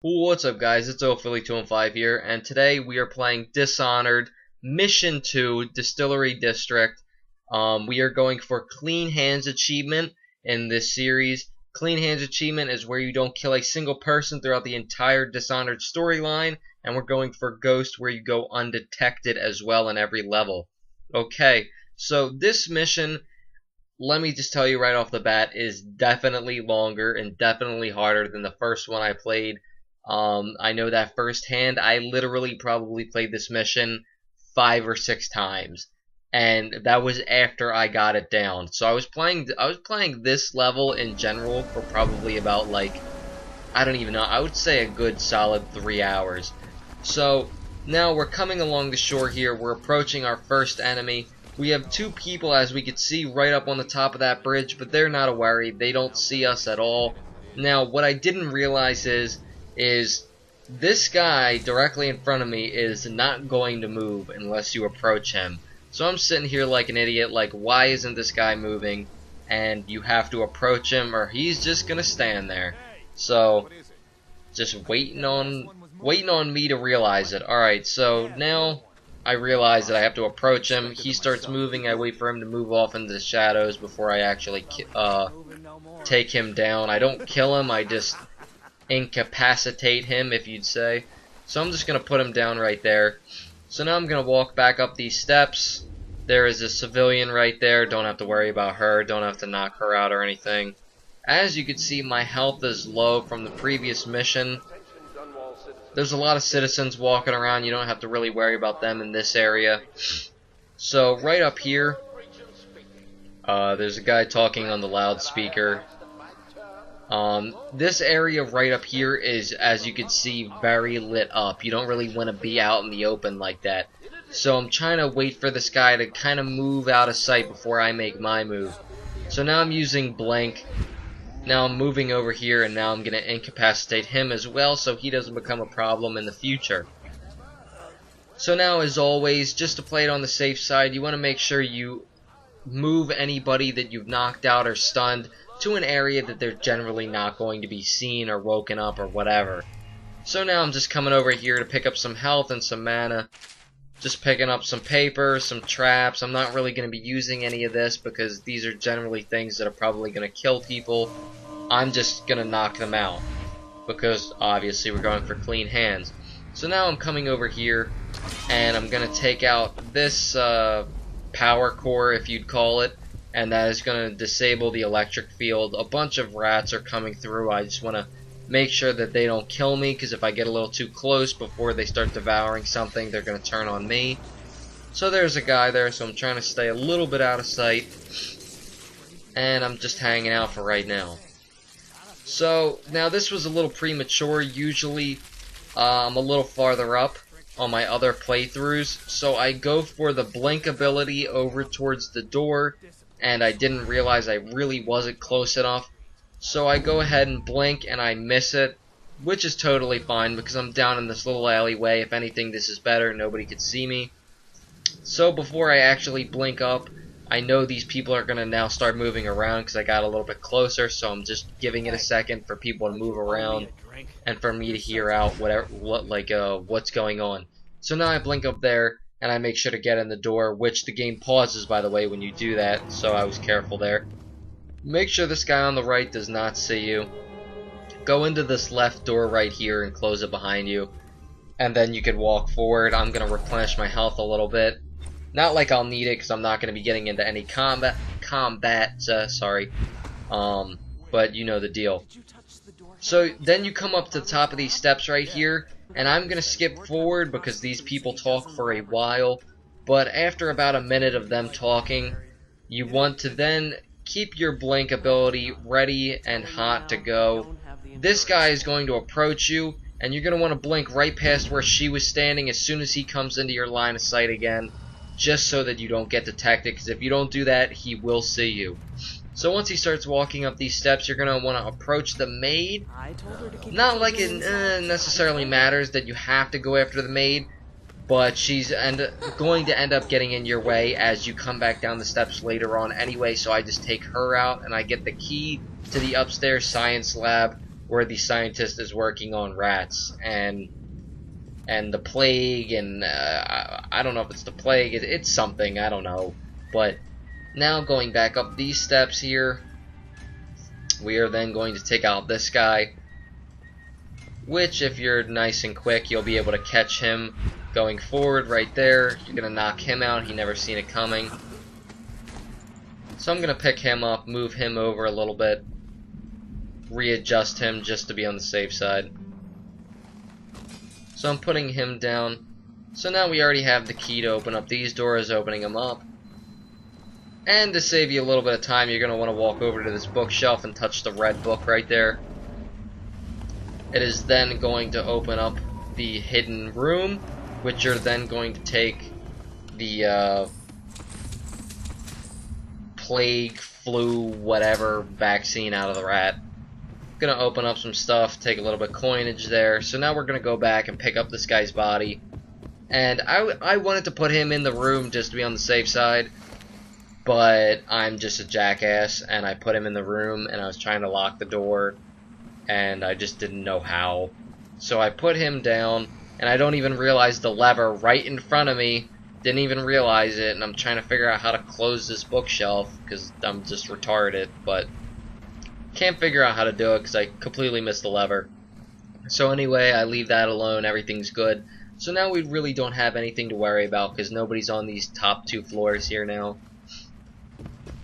What's up, guys? It's Philly215 here, and today we are playing Dishonored Mission 2 Distillery District. We are going for Clean Hands achievement in this series. Clean Hands achievement is where you don't kill a single person throughout the entire Dishonored storyline, and we're going for Ghost, where you go undetected as well in every level. Okay, so this mission, let me just tell you right off the bat, is definitely longer and definitely harder than the first one I played. I know that firsthand. I literally probably played this mission 5 or 6 times, and that was after I got it down. So I was playing this level in general for probably about, like, I don't even know, I would say a good solid 3 hours. So now we're coming along the shore here. We're approaching our first enemy. We have 2 people, as we can see, right up on the top of that bridge, but they're not a worry. They don't see us at all. Now, what I didn't realize is this guy directly in front of me is not going to move unless you approach him. So I'm sitting here like an idiot, like, why isn't this guy moving? And you have to approach him or he's just gonna stand there. So just waiting on me to realize it. Alright, so now I realize that I have to approach him. He starts moving. I wait for him to move off into the shadows before I actually take him down. I don't kill him, I just incapacitate him, if you'd say. So I'm just gonna put him down right there. So now I'm gonna walk back up these steps. There is a civilian right there. Don't have to worry about her. Don't have to knock her out or anything. As you can see, my health is low from the previous mission. There's a lot of citizens walking around. You don't have to really worry about them in this area. So right up here, there's a guy talking on the loudspeaker. This area right up here is, as you can see, very lit up. You don't really want to be out in the open like that. So I'm trying to wait for this guy to kind of move out of sight before I make my move. So now I'm using Blink. Now I'm moving over here, and now I'm going to incapacitate him as well so he doesn't become a problem in the future. So now, as always, just to play it on the safe side, you want to make sure you move anybody that you've knocked out or stunned to an area that they're generally not going to be seen or woken up or whatever. So now I'm just coming over here to pick up some health and some mana. Just picking up some paper, some traps. I'm not really going to be using any of this because these are generally things that are probably going to kill people. I'm just going to knock them out because obviously we're going for clean hands. So now I'm coming over here and I'm going to take out this power core, if you'd call it. And that is going to disable the electric field. A bunch of rats are coming through. I just want to make sure that they don't kill me, because if I get a little too close before they start devouring something, they're going to turn on me. So there's a guy there, so I'm trying to stay a little bit out of sight. And I'm just hanging out for right now. So now this was a little premature. Usually I'm a little farther up on my other playthroughs. So I go for the blink ability over towards the door. And I didn't realize I really wasn't close enough. So I go ahead and blink and I miss it, which is totally fine because I'm down in this little alleyway. If anything, this is better. Nobody could see me. So before I actually blink up, I know these people are going to now start moving around because I got a little bit closer. So I'm just giving it a second for people to move around and for me to hear out what's going on. So now I blink up there. And I make sure to get in the door, which the game pauses, by the way, when you do that, so I was careful there. Make sure this guy on the right does not see you. Go into this left door right here and close it behind you. And then you can walk forward. I'm going to replenish my health a little bit. Not like I'll need it, because I'm not going to be getting into any combat, but you know the deal. So then you come up to the top of these steps right here. And I'm going to skip forward because these people talk for a while. But after about a minute of them talking, you want to then keep your blink ability ready and hot to go. This guy is going to approach you, and you're going to want to blink right past where she was standing as soon as he comes into your line of sight again, just so that you don't get detected, because if you don't do that, he will see you. So once he starts walking up these steps, you're going to want to approach the maid. Not like it necessarily matters that you have to go after the maid, but she's going to end up getting in your way as you come back down the steps later on anyway, so I just take her out and I get the key to the upstairs science lab, where the scientist is working on rats and the plague, and I don't know if it's the plague, it's something, I don't know. But now going back up these steps here, we are then going to take out this guy, which if you're nice and quick, you'll be able to catch him going forward right there. You're going to knock him out, he never seen it coming. So I'm going to pick him up, move him over a little bit, readjust him just to be on the safe side. So I'm putting him down. So now we already have the key to open up these doors, opening them up. And to save you a little bit of time, you're going to want to walk over to this bookshelf and touch the red book right there. It is then going to open up the hidden room, which you're then going to take the plague, flu, whatever vaccine out of the rat. Gonna open up some stuff, take a little bit of coinage there. So now we're gonna go back and pick up this guy's body. And I wanted to put him in the room just to be on the safe side, but I'm just a jackass and I put him in the room and I was trying to lock the door and I just didn't know how. So I put him down and I don't even realize the lever right in front of me. Didn't even realize it, and I'm trying to figure out how to close this bookshelf because I'm just retarded, but can't figure out how to do it because I completely missed the lever. So anyway, I leave that alone, everything's good. So now we really don't have anything to worry about because nobody's on these top 2 floors here now.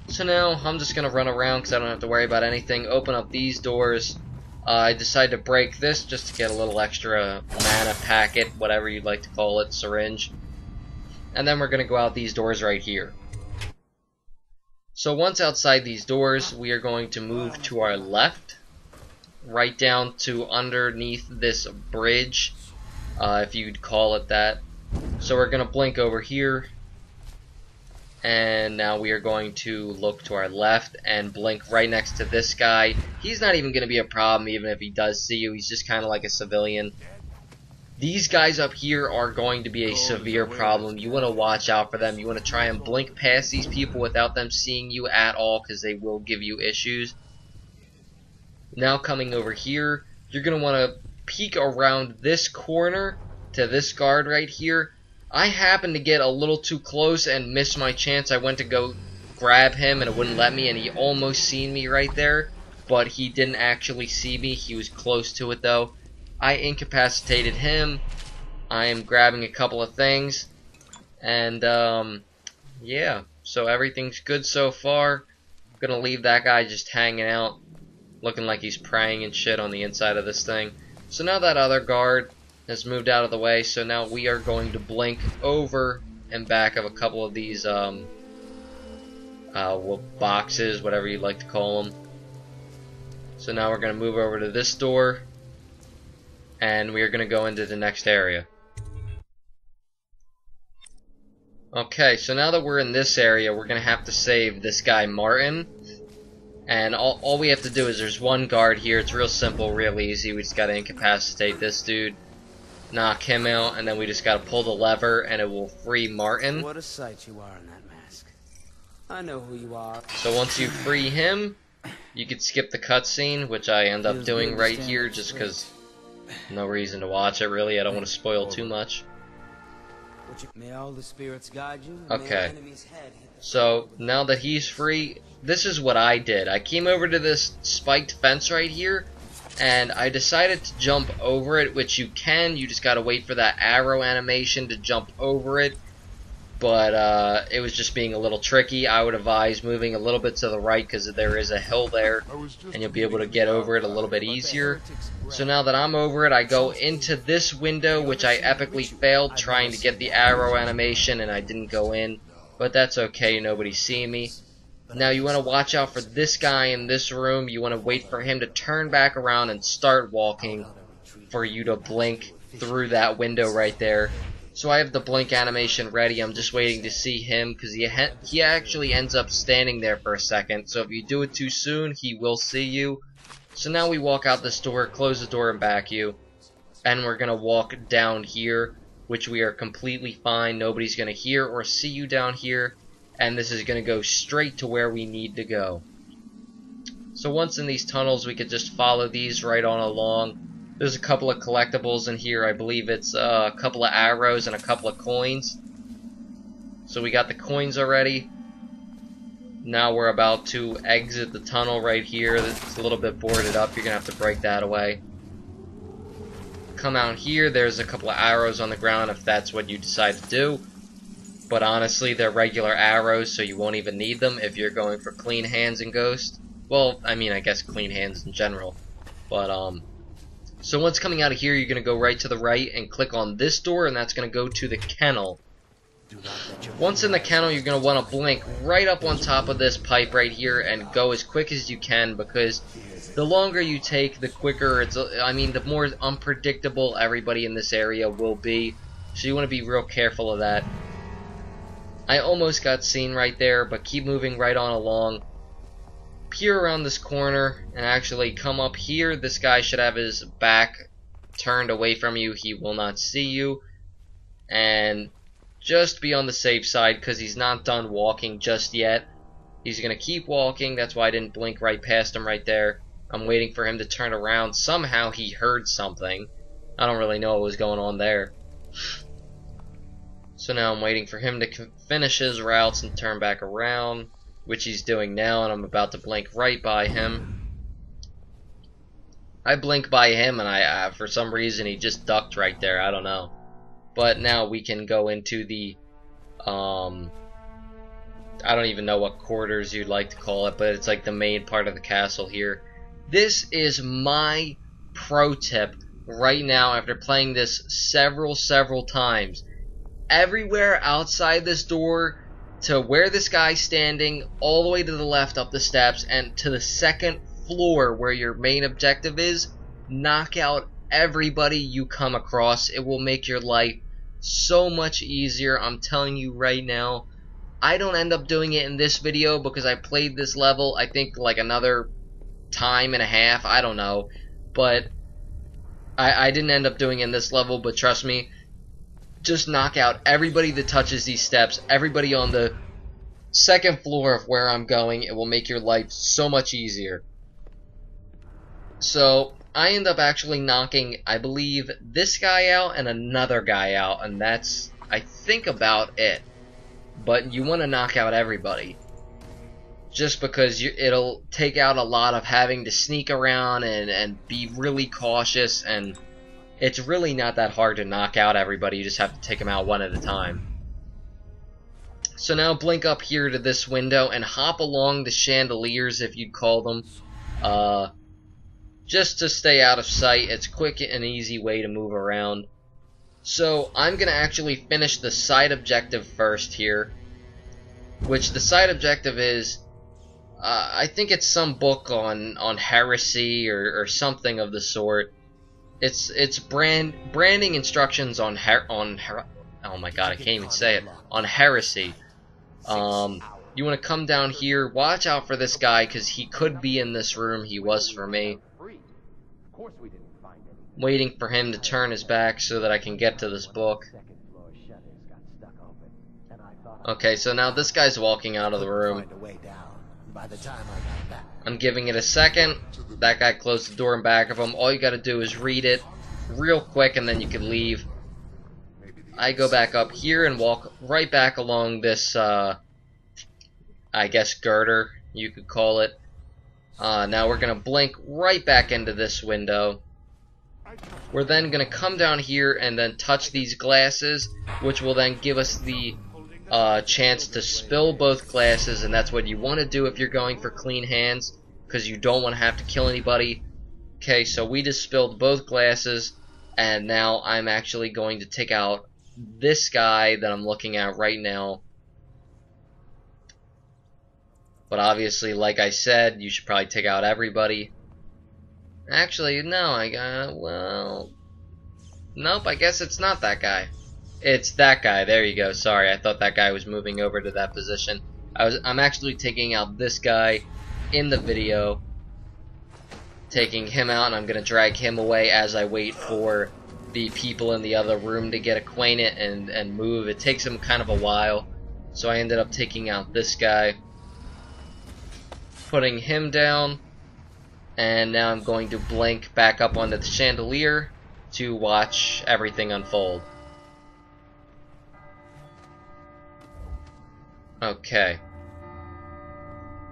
So now I'm just going to run around because I don't have to worry about anything. Open up these doors. I decide to break this just to get a little extra mana packet, whatever you'd like to call it, syringe. And then we're going to go out these doors right here. So once outside these doors, we are going to move to our left, right down to underneath this bridge, if you'd call it that. So we're going to blink over here, and now we are going to look to our left and blink right next to this guy. He's not even going to be a problem even if he does see you. He's just kind of like a civilian. These guys up here are going to be a severe problem. You want to watch out for them. You want to try and blink past these people without them seeing you at all because they will give you issues. Now coming over here, you're going to want to peek around this corner to this guard right here. I happened to get a little too close and missed my chance. I went to go grab him and it wouldn't let me, and he almost seen me right there, but he didn't actually see me. He was close to it though. I incapacitated him. I am grabbing a couple of things, and yeah, so everything's good so far. I'm gonna leave that guy just hanging out, looking like he's praying and shit on the inside of this thing. So now that other guard has moved out of the way, so now we are going to blink over and back of a couple of these boxes, whatever you'd like to call them. So now we're gonna move over to this door, and we are going to go into the next area. Okay, so now that we're in this area, we're going to have to save this guy Martin. And all we have to do is there's one guard here. It's real simple, real easy. We just got to incapacitate this dude, knock him out, and then we just got to pull the lever and it will free Martin. What a sight you are in that mask. I know who you are. So once you free him, you could skip the cutscene, which I end up doing right here just because no reason to watch it, really. I don't want to spoil too much. May all the spirits guide you. Okay, so now that he's free, this is what I did. I came over to this spiked fence right here, and I decided to jump over it, which you can. You just gotta wait for that arrow animation to jump over it. But it was just being a little tricky. I would advise moving a little bit to the right because there is a hill there, and you'll be able to get over it a little bit easier. So now that I'm over it, I go into this window, which I epically failed trying to get the arrow animation, and I didn't go in. But that's okay, nobody's seeing me. Now you want to watch out for this guy in this room. You want to wait for him to turn back around and start walking for you to blink through that window right there. So I have the blink animation ready. I'm just waiting to see him because he actually ends up standing there for a second. So if you do it too soon, he will see you. So now we walk out this door, close the door and back you, and we're going to walk down here, which we are completely fine. Nobody's going to hear or see you down here, and this is going to go straight to where we need to go. So once in these tunnels, we could just follow these right on along. There's a couple of collectibles in here. I believe it's a couple of arrows and a couple of coins. So we got the coins already. Now we're about to exit the tunnel right here. It's a little bit boarded up. You're going to have to break that away. Come out here. There's a couple of arrows on the ground if that's what you decide to do. But honestly, they're regular arrows, so you won't even need them if you're going for clean hands in Ghost. Well, I mean, I guess clean hands in general. But, so once coming out of here, you're going to go right to the right and click on this door, and that's going to go to the kennel. Once in the kennel, you're going to want to blink right up on top of this pipe right here and go as quick as you can, because the longer you take, the quicker the more unpredictable everybody in this area will be. So you want to be real careful of that. I almost got seen right there, but keep moving right on along. Peer around this corner and actually come up here. This guy should have his back turned away from you. He will not see you. And just be on the safe side, because he's not done walking just yet. He's going to keep walking. That's why I didn't blink right past him right there. I'm waiting for him to turn around. Somehow he heard something. I don't really know what was going on there. So now I'm waiting for him to finish his routes and turn back around, which he's doing now, and I'm about to blink right by him. I blink by him, and for some reason he just ducked right there. I don't know. But now we can go into the, I don't even know what quarters you'd like to call it, but it's like the main part of the castle here. This is my pro tip right now after playing this several times. Everywhere outside this door, to where this guy's standing, all the way to the left up the steps, and to the second floor where your main objective is, knock out everybody you come across. It will make your life so much easier. I'm telling you right now. I don't end up doing it in this video because I played this level, I think, like another time and a half. I don't know. But I didn't end up doing it in this level, but trust me, just knock out everybody that touches these steps, everybody on the second floor of where I'm going. It will make your life so much easier. So I end up actually knocking, I believe, this guy out and another guy out, and that's, I think, about it. But you want to knock out everybody, just because it'll take out a lot of having to sneak around and be really cautious, and it's really not that hard to knock out everybody. You just have to take them out one at a time. So now blink up here to this window and hop along the chandeliers, if you'd call them, just to stay out of sight. It's quick and easy way to move around. So I'm going to actually finish the side objective first here, which the side objective is, I think it's some book on heresy or something of the sort. It's branding instructions on oh my god, I can't even say it, on heresy. You want to come down here, watch out for this guy, because he could be in this room. He was for me. Waiting for him to turn his back so that I can get to this book. Okay, so now this guy's walking out of the room. I'm giving it a second. That guy closed the door in back of him. All you gotta do is read it real quick and then you can leave. I go back up here and walk right back along this, I guess, girder, you could call it. Now we're gonna blink right back into this window. We're then going to come down here and then touch these glasses, which will then give us the chance to spill both glasses, and that's what you want to do if you're going for clean hands, because you don't want to have to kill anybody. Okay, so we just spilled both glasses, and now I'm actually going to take out this guy that I'm looking at right now. But obviously, like I said, you should probably take out everybody. Actually, no, well, nope, I guess it's not that guy. It's that guy. There you go. Sorry, I thought that guy was moving over to that position. I'm actually taking out this guy in the video, taking him out, and I'm gonna drag him away as I wait for the people in the other room to get acquainted and move. It takes them kind of a while, so I ended up taking out this guy, putting him down. And now I'm going to blink back up onto the chandelier to watch everything unfold. Okay.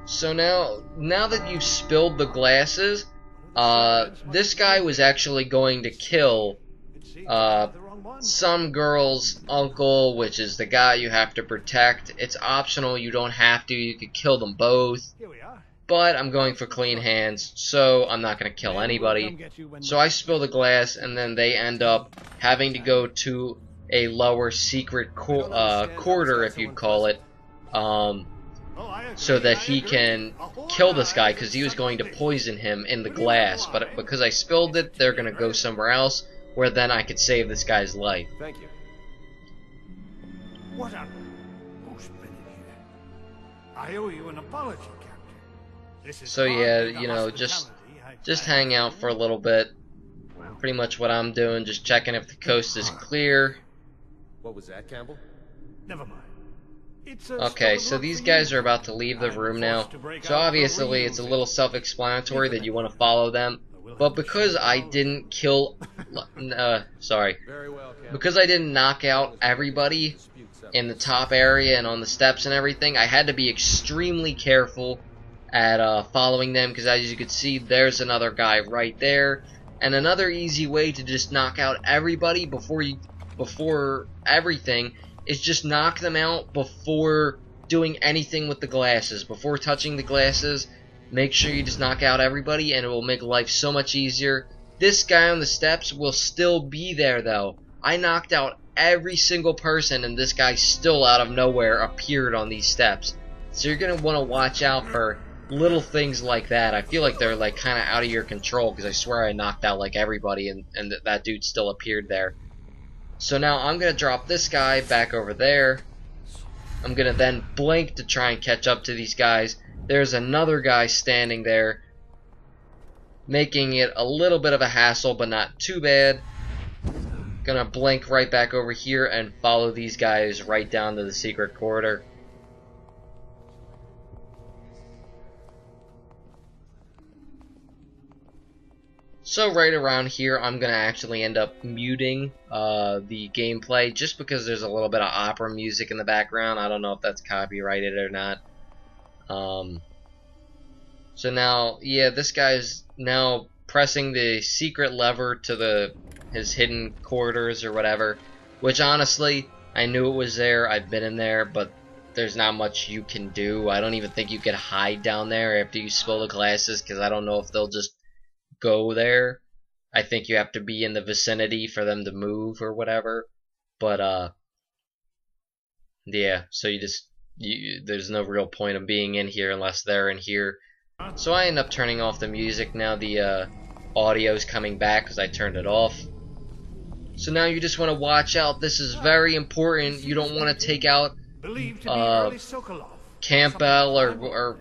So now that you've spilled the glasses, this guy was actually going to kill some girl's uncle, which is the guy you have to protect. It's optional, you don't have to, you could kill them both. But I'm going for clean hands, so I'm not going to kill anybody. So I spill the glass, and then they end up having to go to a lower secret quarter, if you'd call it, so that he can kill this guy, because he was going to poison him in the glass. But because I spilled it, they're going to go somewhere else, where then I could save this guy's life. Thank you. What on? Who's been in here? I owe you an apology, Captain. This is So yeah, you know, just hang out for a little bit. Pretty much what I'm doing, just checking if the coast is clear. What was that, Campbell? Never mind. Okay, so these guys are about to leave the room now. So obviously it's a little self-explanatory that you want to follow them. But because I didn't kill, because I didn't knock out everybody in the top area and on the steps and everything, I had to be extremely careful at following them, because as you can see, there's another guy right there. And another easy way to just knock out everybody before everything is just knock them out before doing anything with the glasses. Before touching the glasses, make sure you just knock out everybody, and it will make life so much easier. This guy on the steps will still be there though. I knocked out every single person, and this guy still out of nowhere appeared on these steps. So you're going to want to watch out for little things like that. I feel like they're like kind of out of your control, because I swear I knocked out like everybody, and that dude still appeared there. So now I'm going to drop this guy back over there. I'm going to then blink to try and catch up to these guys. There's another guy standing there, making it a little bit of a hassle, but not too bad. Gonna blink right back over here and follow these guys right down to the secret corridor. So right around here, I'm going to actually end up muting the gameplay, just because there's a little bit of opera music in the background. I don't know if that's copyrighted or not. So now, yeah, this guy's now pressing the secret lever to his hidden corridors or whatever, which honestly, I knew it was there. I've been in there, but there's not much you can do. I don't even think you can hide down there after you spill the glasses, because I don't know if they'll just go there. I think you have to be in the vicinity for them to move or whatever. But yeah, so there's no real point of being in here unless they're in here. So I end up turning off the music. Now the audio's coming back because I turned it off. So now you just want to watch out. This is very important. You don't want to take out Campbell or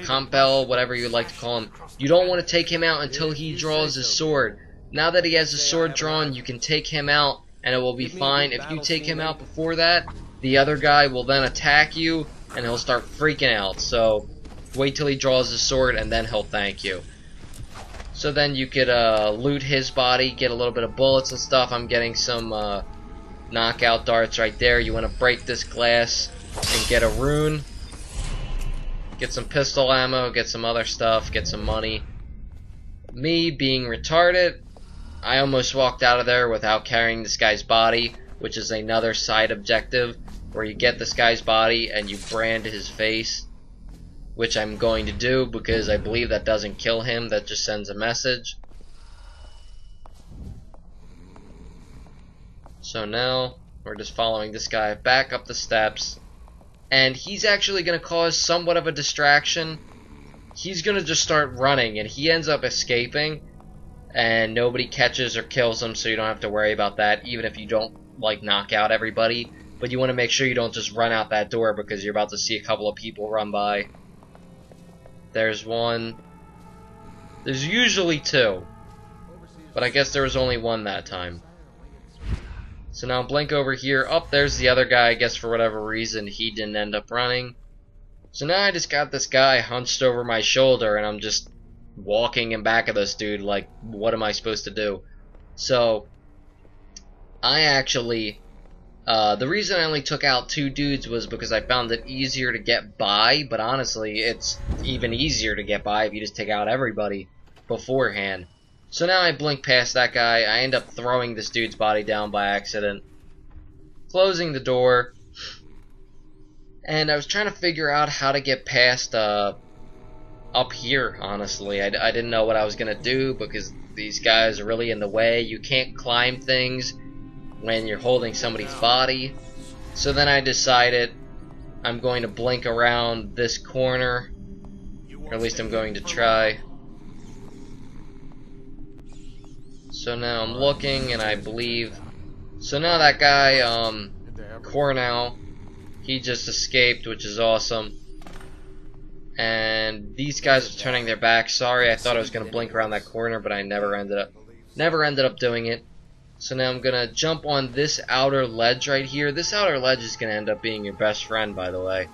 Campbell, whatever you like to call him. You don't want to take him out until he draws his sword. Now that he has his sword drawn, you can take him out and it will be fine. If you take him out before that, the other guy will then attack you and he'll start freaking out. So wait till he draws his sword and then he'll thank you. So then you could loot his body, get a little bit of bullets and stuff. I'm getting some knockout darts right there. You want to break this glass and get a rune. Get some pistol ammo, get some other stuff, get some money. Me being retarded, I almost walked out of there without carrying this guy's body, which is another side objective, where you get this guy's body and you brand his face, which I'm going to do because I believe that doesn't kill him, that just sends a message. So now, we're just following this guy back up the steps. And he's actually going to cause somewhat of a distraction. He's going to just start running, and he ends up escaping, and nobody catches or kills him, so you don't have to worry about that, even if you don't, like, knock out everybody. But you want to make sure you don't just run out that door, because you're about to see a couple of people run by. There's one. There's usually two, but I guess there was only one that time. So now blink over here. Oh, there's the other guy. I guess for whatever reason he didn't end up running. So now I just got this guy hunched over my shoulder, and I'm just walking in back of this dude. Like, what am I supposed to do? So I actually, the reason I only took out 2 dudes was because I found it easier to get by, but honestly, it's even easier to get by if you just take out everybody beforehand. So now I blink past that guy, I end up throwing this dude's body down by accident, closing the door, and I was trying to figure out how to get past, up here, honestly. I didn't know what I was going to do because these guys are really in the way. You can't climb things when you're holding somebody's body. So then I decided I'm going to blink around this corner, or at least I'm going to try. So now I'm looking, and I believe, so now that guy, Cornell, he just escaped, which is awesome. And these guys are turning their back. Sorry, I thought I was gonna blink around that corner, but I never ended up doing it. So now I'm gonna jump on this outer ledge right here. This outer ledge is gonna end up being your best friend, by the way.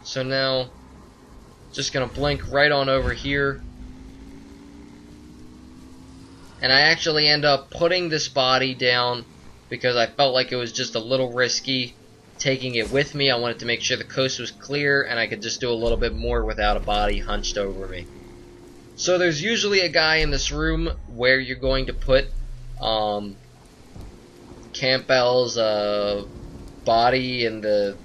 So now, just gonna blink right on over here. And I actually end up putting this body down because I felt like it was just a little risky taking it with me. I wanted to make sure the coast was clear and I could just do a little bit more without a body hunched over me. So there's usually a guy in this room where you're going to put Campbell's body in the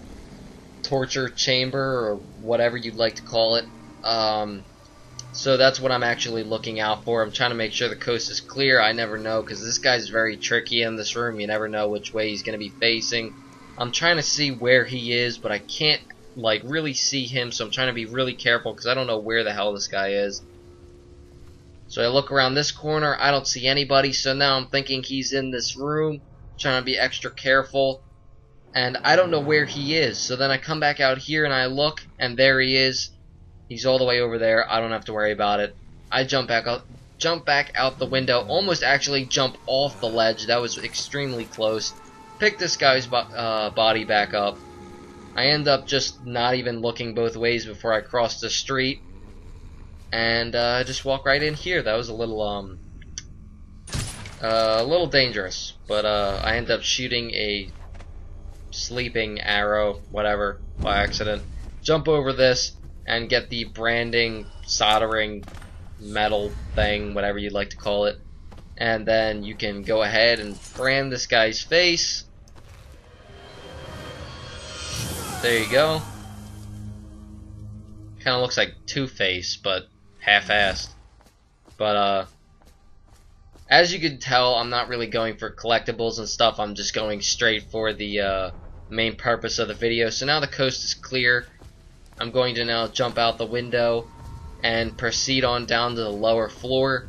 torture chamber, or whatever you'd like to call it. So that's what I'm actually looking out for. I'm trying to make sure the coast is clear. I never know, because this guy's very tricky in this room. You never know which way he's going to be facing. I'm trying to see where he is, but I can't like really see him, so I'm trying to be really careful because I don't know where the hell this guy is. So I look around this corner, I don't see anybody, so now I'm thinking he's in this room, trying to be extra careful, and I don't know where he is. So then I come back out here and I look, and there he is. He's all the way over there. I don't have to worry about it. I jump back out the window, almost actually jump off the ledge. That was extremely close. Pick this guy's body back up. I end up just not even looking both ways before I cross the street, and just walk right in here. That was a little dangerous, but I end up shooting a sleeping arrow, whatever, by accident. Jump over this and get the branding, soldering, metal thing, whatever you'd like to call it, and then you can go ahead and brand this guy's face. There you go. Kind of looks like Two-Face, but half-assed. But as you can tell, I'm not really going for collectibles and stuff. I'm just going straight for the main purpose of the video. So now the coast is clear. I'm going to now jump out the window and proceed on down to the lower floor.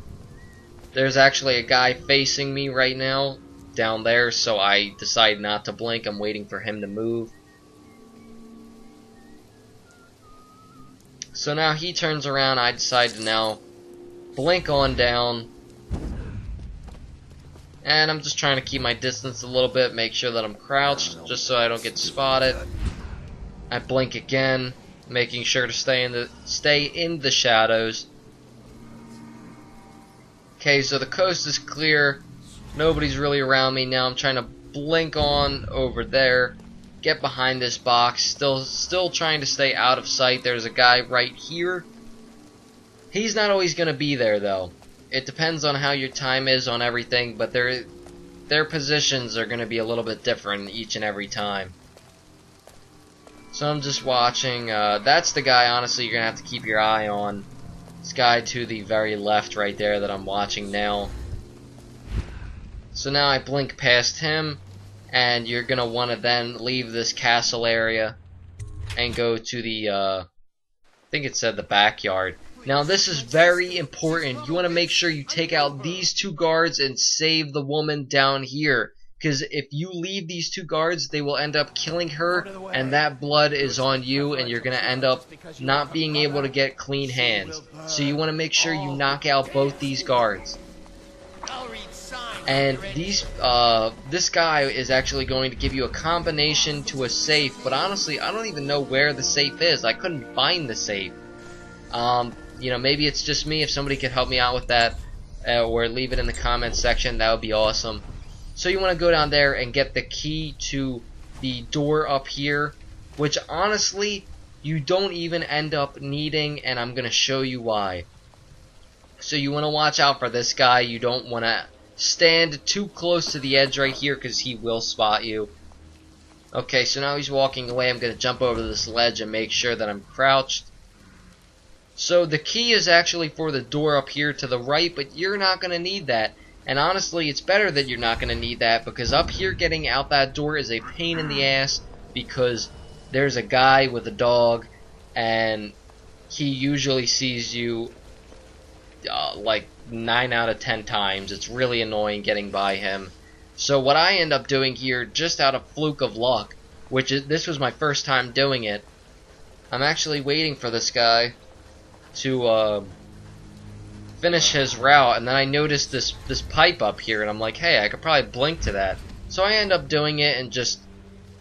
There's actually a guy facing me right now down there, so I decide not to blink. I'm waiting for him to move. So now he turns around. I decide to now blink on down, and I'm just trying to keep my distance a little bit, make sure that I'm crouched just so I don't get spotted. I blink again, making sure to stay in the shadows. Okay, so the coast is clear. Nobody's really around me now. I'm trying to blink on over there, get behind this box, still trying to stay out of sight. There's a guy right here. He's not always going to be there, though. It depends on how your time is on everything, but their positions are going to be a little bit different each and every time. So I'm just watching. That's the guy, honestly, you're going to have to keep your eye on. This guy to the very left right there that I'm watching now. So now I blink past him, and you're going to want to then leave this castle area and go to the, I think it said the backyard. Now this is very important. You want to make sure you take out these 2 guards and save the woman down here. Because if you leave these 2 guards, they will end up killing her, and that blood is on you, and you're going to end up not being able to get clean hands. So you want to make sure you knock out both these guards. And this guy is actually going to give you a combination to a safe, but honestly, I don't even know where the safe is. I couldn't find the safe. You know, maybe it's just me. If somebody could help me out with that, or leave it in the comments section, that would be awesome. So you want to go down there and get the key to the door up here, which honestly you don't even end up needing, and I'm going to show you why. So you want to watch out for this guy. You don't want to stand too close to the edge right here because he will spot you. Okay, so now he's walking away. I'm going to jump over this ledge and make sure that I'm crouched. So the key is actually for the door up here to the right, but you're not going to need that. And honestly, it's better that you're not going to need that, because up here getting out that door is a pain in the ass, because there's a guy with a dog and he usually sees you like 9 out of 10 times. It's really annoying getting by him. So what I end up doing here, just out of fluke of luck, this was my first time doing it, I'm actually waiting for this guy to finish his route, and then I noticed this pipe up here, and I'm like, hey, I could probably blink to that. So I end up doing it and just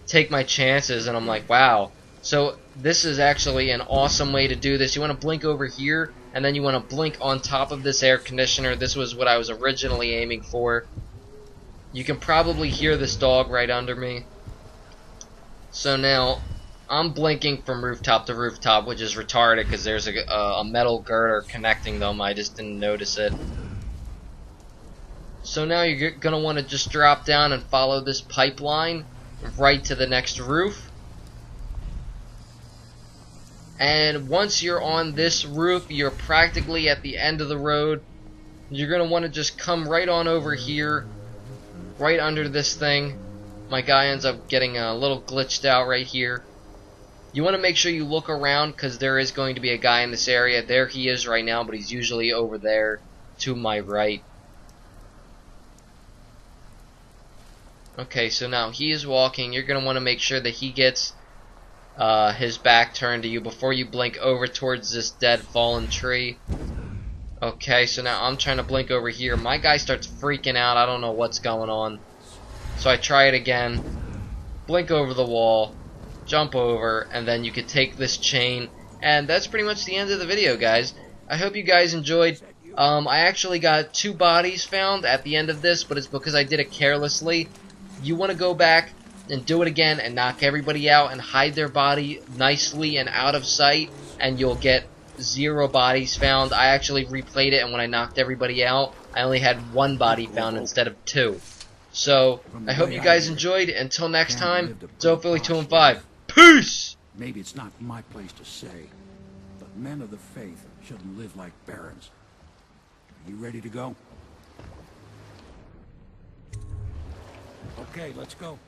take my chances, and I'm like, wow. So this is actually an awesome way to do this. You want to blink over here, and then you want to blink on top of this air conditioner. This was what I was originally aiming for. You can probably hear this dog right under me. So now I'm blinking from rooftop to rooftop, which is retarded because there's a metal girder connecting them. I just didn't notice it. So now you're going to want to just drop down and follow this pipeline right to the next roof. And once you're on this roof, you're practically at the end of the road. You're going to want to just come right on over here, right under this thing. My guy ends up getting a little glitched out right here. You want to make sure you look around, because there is going to be a guy in this area. There he is right now, but he's usually over there to my right. Okay, so now he is walking. You're going to want to make sure that he gets his back turned to you before you blink over towards this dead fallen tree. Okay, so now I'm trying to blink over here. My guy starts freaking out. I don't know what's going on. So I try it again. Blink over the wall. Jump over. And then you could take this chain. And that's pretty much the end of the video, guys. I hope you guys enjoyed. I actually got 2 bodies found at the end of this, but it's because I did it carelessly. You want to go back and do it again and knock everybody out and hide their body nicely and out of sight, and you'll get 0 bodies found. I actually replayed it, and when I knocked everybody out, I only had 1 body found instead of 2. So, I hope you guys enjoyed. Until next time, Philly 215. Peace! Maybe it's not my place to say, but men of the faith shouldn't live like barons. Are you ready to go? Okay, let's go.